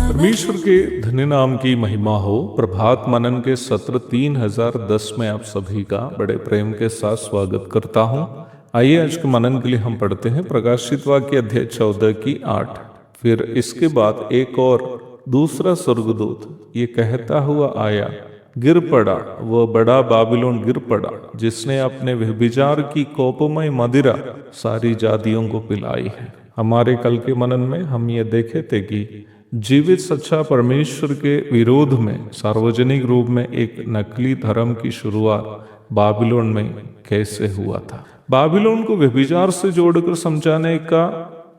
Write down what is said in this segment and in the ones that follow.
परमेश्वर के धन्य नाम की महिमा हो। प्रभात मनन के सत्र 3010 में आप सभी का बड़े प्रेम के साथ स्वागत करता हूं। आइए आज के मनन के लिए हम पढ़ते हैं प्रकाशित वाक्य अध्याय 14 की 8। फिर इसके बाद एक और दूसरा स्वर्गदूत ये कहता हुआ आया, गिर पड़ा, वह बड़ा बाबिलोन गिर पड़ा, जिसने अपने व्यभिचार की कोपमय मदिरा सारी जातियों को पिलाई है। हमारे कल के मनन में हम ये देखे थे कि जीवित सच्चा परमेश्वर के विरोध में सार्वजनिक रूप में एक नकली धर्म की शुरुआत बाबिलोन में कैसे हुआ था। बाबिलोन को व्यभिचार से जोड़कर समझाने का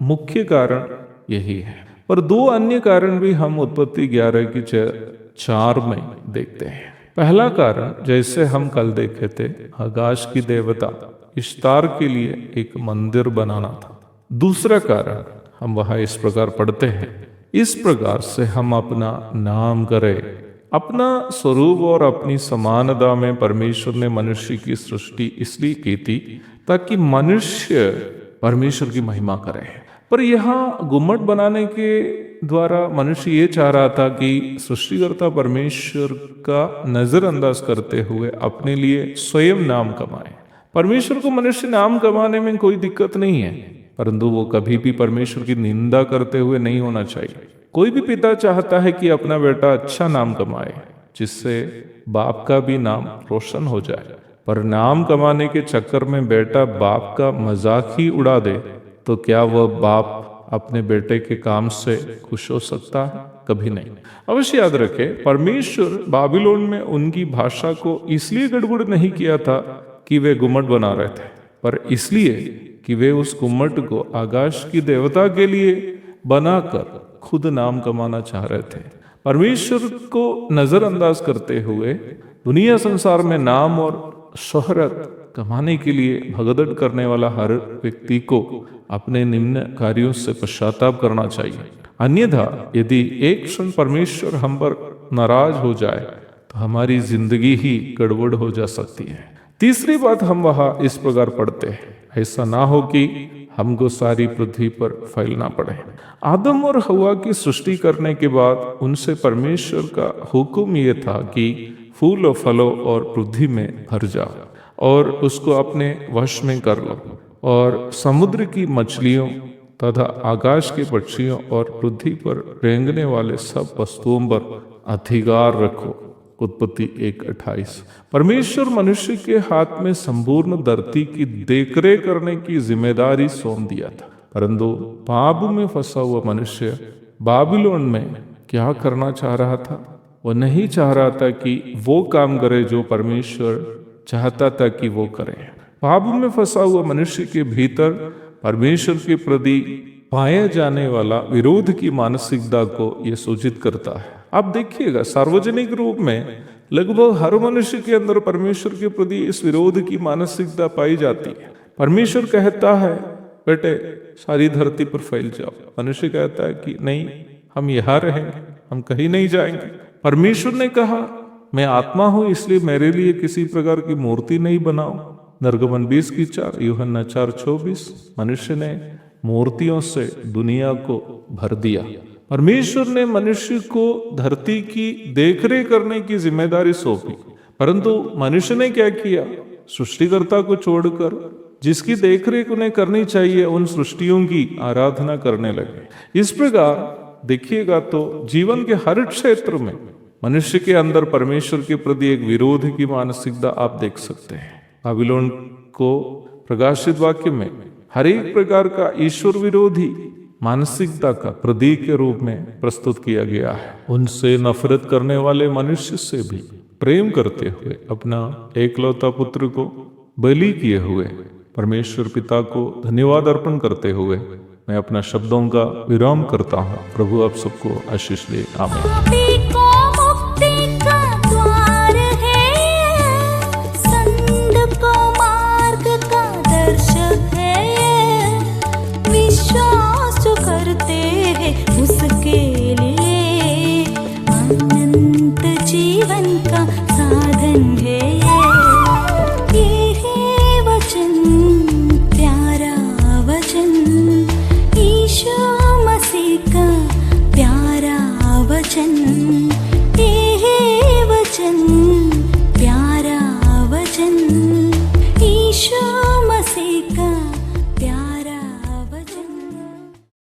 मुख्य कारण यही है, पर दो अन्य कारण भी हम उत्पत्ति 11 की 4 में देखते हैं। पहला कारण, जैसे हम कल देखे थे, आकाश की देवता इश्तार के लिए एक मंदिर बनाना था। दूसरा कारण हम वहां इस प्रकार पढ़ते हैं, इस प्रकार से हम अपना नाम करें। अपना स्वरूप और अपनी समानता में परमेश्वर ने मनुष्य की सृष्टि इसलिए की थी ताकि मनुष्य परमेश्वर की महिमा करे। पर यहाँ गुम्मट बनाने के द्वारा मनुष्य ये चाह रहा था कि सृष्टिकर्ता परमेश्वर का नजरअंदाज करते हुए अपने लिए स्वयं नाम कमाए। परमेश्वर को मनुष्य नाम कमाने में कोई दिक्कत नहीं है, परंतु वो कभी भी परमेश्वर की निंदा करते हुए नहीं होना चाहिए। कोई भी पिता चाहता है कि अपना बेटा अच्छा नाम कमाए, जिससे बाप का भी नाम रोशन हो जाए। पर नाम कमाने के चक्कर में बेटा बाप का मजाक ही उड़ा दे तो क्या वह बाप अपने बेटे के काम से खुश हो सकता है? कभी नहीं। अवश्य याद रखें, परमेश्वर बाबिलोन में उनकी भाषा को इसलिए गड़बड़ नहीं किया था कि वे गुम्मट बना रहे थे, पर इसलिए कि वे उस गुम्मट को आकाश की देवता के लिए बनाकर खुद नाम कमाना चाह रहे थे। परमेश्वर को नजरअंदाज करते हुए दुनिया संसार में नाम और शोहरत कमाने के लिए भगदड़ करने वाला हर व्यक्ति को अपने निम्न कार्यों से पश्चाताप करना चाहिए। अन्यथा यदि एक क्षण परमेश्वर हम पर नाराज हो जाए तो हमारी जिंदगी ही गड़बड़ हो जा सकती है। तीसरी बात हम वहां इस प्रकार पढ़ते हैं, ऐसा ना हो कि हमको सारी पृथ्वी पर फैलना पड़े। आदम और हवा की सृष्टि करने के बाद उनसे परमेश्वर का हुक्म यह था कि फूलों फलों और पृथ्वी में भर जाओ और उसको अपने वश में कर लो, और समुद्र की मछलियों तथा आकाश के पक्षियों और पृथ्वी पर रेंगने वाले सब वस्तुओं पर अधिकार रखो। उत्पत्ति 1:28। परमेश्वर मनुष्य के हाथ में संपूर्ण धरती की देखरेख करने की जिम्मेदारी सौंप दिया था, परंतु पाप में फंसा हुआ मनुष्य बाबिलोन में क्या करना चाह रहा था? वो नहीं चाह रहा था कि वो काम करे जो परमेश्वर चाहता था कि वो करे। पाप में फंसा हुआ मनुष्य के भीतर परमेश्वर के प्रति पाया जाने वाला विरोध की मानसिकता को यह सूचित करता है। आप देखिएगा, सार्वजनिक रूप में लगभग हर मनुष्य के अंदर परमेश्वर के प्रति इस विरोध की मानसिकता पाई जाती है। परमेश्वर कहता है, बेटे सारी धरती पर फैल जाओ। मनुष्य कहता है कि नहीं, हम यहाँ रहेंगे, हम कहीं नहीं जाएंगे। परमेश्वर ने कहा, मैं आत्मा हूं, इसलिए मेरे लिए किसी प्रकार की मूर्ति नहीं बनाओ। निर्गमन 20:4, यूहन्ना 4:24। मनुष्य ने मूर्तियों से दुनिया को भर दिया। परमेश्वर ने मनुष्य को धरती की देखरेख करने की जिम्मेदारी सौंपी, परंतु मनुष्य ने क्या किया? सृष्टिकर्ता को छोड़कर जिसकी देखरेख उन्हें करनी चाहिए उन सृष्टियों की आराधना करने लगे। इस प्रकार देखिएगा तो जीवन के हर क्षेत्र में मनुष्य के अंदर परमेश्वर के प्रति एक विरोध की मानसिकता आप देख सकते हैं। बाबिलोन को प्रकाशित वाक्य में हर एक प्रकार का ईश्वर विरोधी मानसिकता का प्रतीक के रूप में प्रस्तुत किया गया है। उनसे नफरत करने वाले मनुष्य से भी प्रेम करते हुए अपना एकलौता पुत्र को बलि किए हुए परमेश्वर पिता को धन्यवाद अर्पण करते हुए मैं अपना शब्दों का विराम करता हूँ। प्रभु आप सबको आशीष दे। आमीन। विश्वास जो करते हैं